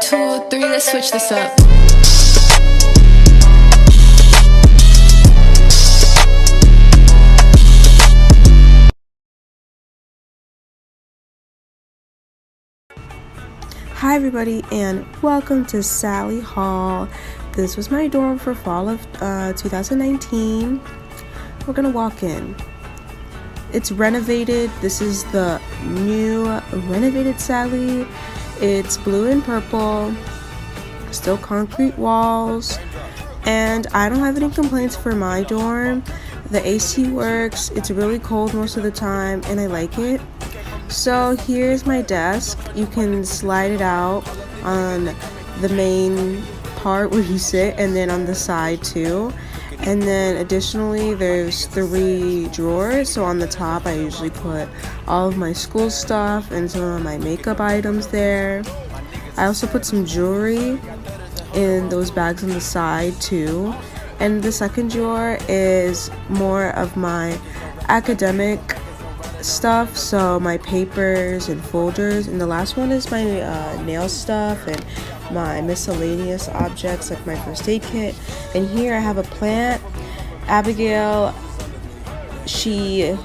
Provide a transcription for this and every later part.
2, 3, let's switch this up. Hi everybody and welcome to Salley Hall. This was my dorm for fall of 2019. We're gonna walk in. It's renovated. This is the new renovated Salley. It's blue and purple, still concrete walls, and I don't have any complaints for my dorm. The AC works. It's really cold most of the time and I like it. So here's my desk. You can slide it out on the main part where you sit and then on the side too. And then additionally there's 3 drawers. So on the top I usually put all of my school stuff and some of my makeup items there. I also put some jewelry in those bags on the side too. And the second drawer is more of my academic stuff, so my papers and folders, and the last one is my nail stuff and my miscellaneous objects like my first aid kit. And here I have a plant. Abigail, she's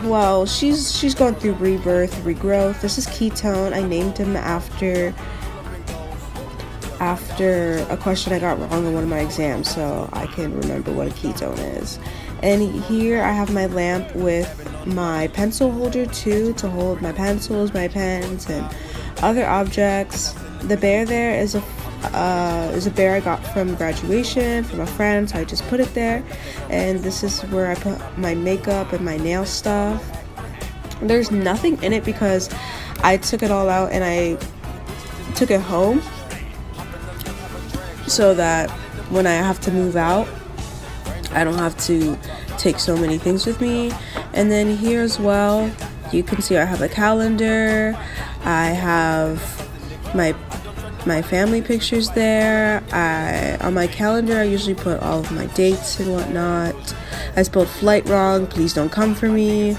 going through rebirth, regrowth. This is Ketone. I named him after a question I got wrong in one of my exams, so I can remember what a ketone is. And here I have my lamp with my pencil holder too, to hold my pencils, my pens, and other objects. The bear there is a bear I got from graduation from a friend, so I just put it there. And this is where I put my makeup and my nail stuff. There's nothing in it because I took it all out and I took it home, so that when I have to move out, I don't have to take so many things with me. And then here as well, you can see I have a calendar. I have my family pictures there. On my calendar, I usually put all of my dates and whatnot. I spelled flight wrong. Please don't come for me.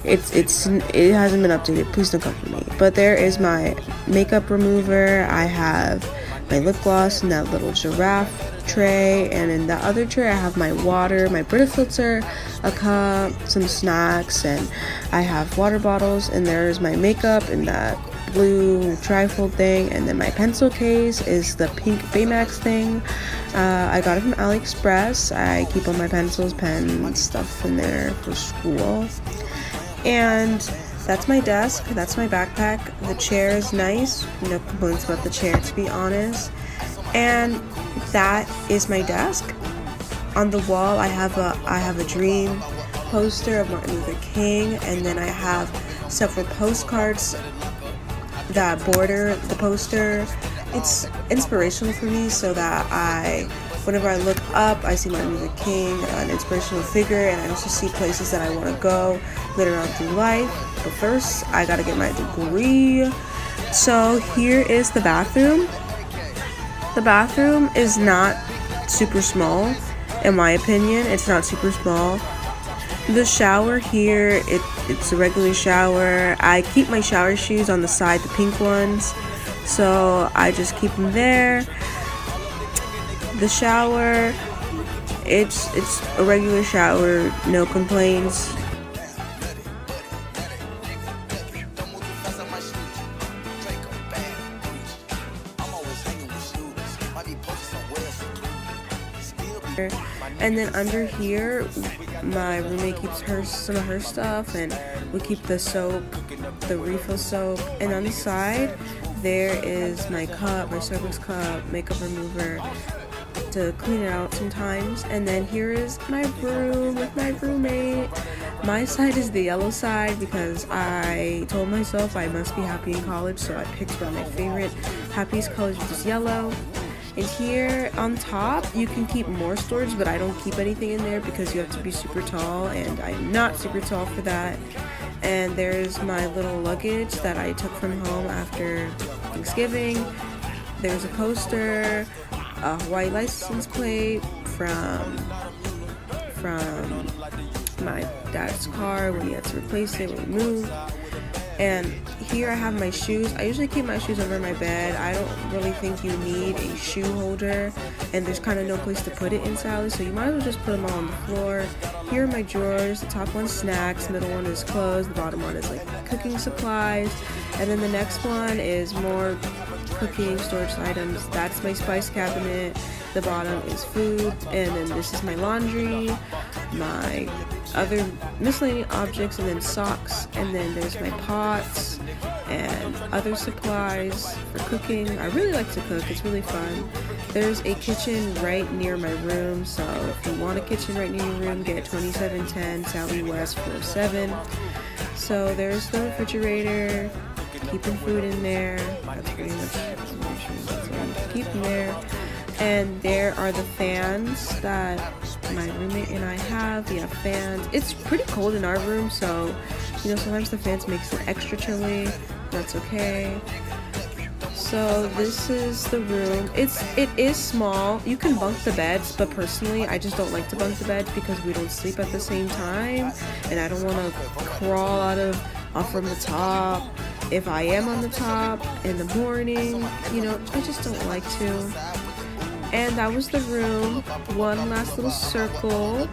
It hasn't been updated. Please don't come for me. But there is my makeup remover. I have my lip gloss in that little giraffe tray, and in the other tray I have my water, my Brita filter, a cup, some snacks, and I have water bottles. And there's my makeup in that blue trifold thing. And then my pencil case is the pink Baymax thing. I got it from AliExpress. I keep all my pencils, pens, stuff in there for school. And that's my desk, that's my backpack. The chair is nice, no complaints about the chair, to be honest. And that is my desk. On the wall I have a dream poster of Martin Luther King, and then I have several postcards that border the poster. It's inspirational for me, so that whenever I look up, I see Martin Luther King, an inspirational figure, and I also see places that I want to go later on through life. But first, I gotta get my degree. So here is the bathroom. The bathroom is not super small, in my opinion. It's not super small. The shower here, it's a regular shower. I keep my shower shoes on the side, the pink ones, so I just keep them there. The shower, it's a regular shower, no complaints. And then under here, my roommate keeps some of her stuff, and we keep the soap, the refill soap. And on the side, there is my cup, my Starbucks cup, makeup remover, to clean it out sometimes. And then here is my room with my roommate. My side is the yellow side because I told myself I must be happy in college, so I picked one of my favorite happiest colors, which is yellow. And here on top you can keep more storage, but I don't keep anything in there because you have to be super tall, and I'm not super tall for that. And there's my little luggage that I took from home after Thanksgiving. There's a poster, a Hawaii license plate from my dad's car when he had to replace it when we moved. And here I have my shoes. I usually keep my shoes under my bed. I don't really think you need a shoe holder, and there's kind of no place to put it in Salley, so you might as well just put them all on the floor. Here are my drawers. The top one's snacks, middle one is clothes, the bottom one is like cooking supplies, and then the next one is more cooking storage items. That's my spice cabinet. The bottom is food, and then this is my laundry, my other miscellaneous objects, and then socks, and then there's my pots and other supplies for cooking. I really like to cook, it's really fun. There's a kitchen right near my room, so if you want a kitchen right near your room, get 2710 Salley West 407. So there's the refrigerator, keeping food in there. That's pretty much what I'm keeping there. And there are the fans that my roommate and I have. We have fans. It's pretty cold in our room, so you know, sometimes the fans makes it extra chilly. That's okay. So this is the room. It is small. You can bunk the beds, but personally I just don't like to bunk the beds because we don't sleep at the same time, and I don't want to crawl off from the top if I am on the top in the morning. You know, I just don't like to. And that was the room. One last little circle.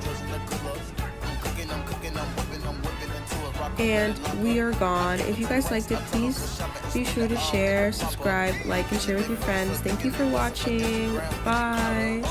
And we are gone. If you guys liked it, please be sure to share, subscribe, like, and share with your friends. Thank you for watching. Bye.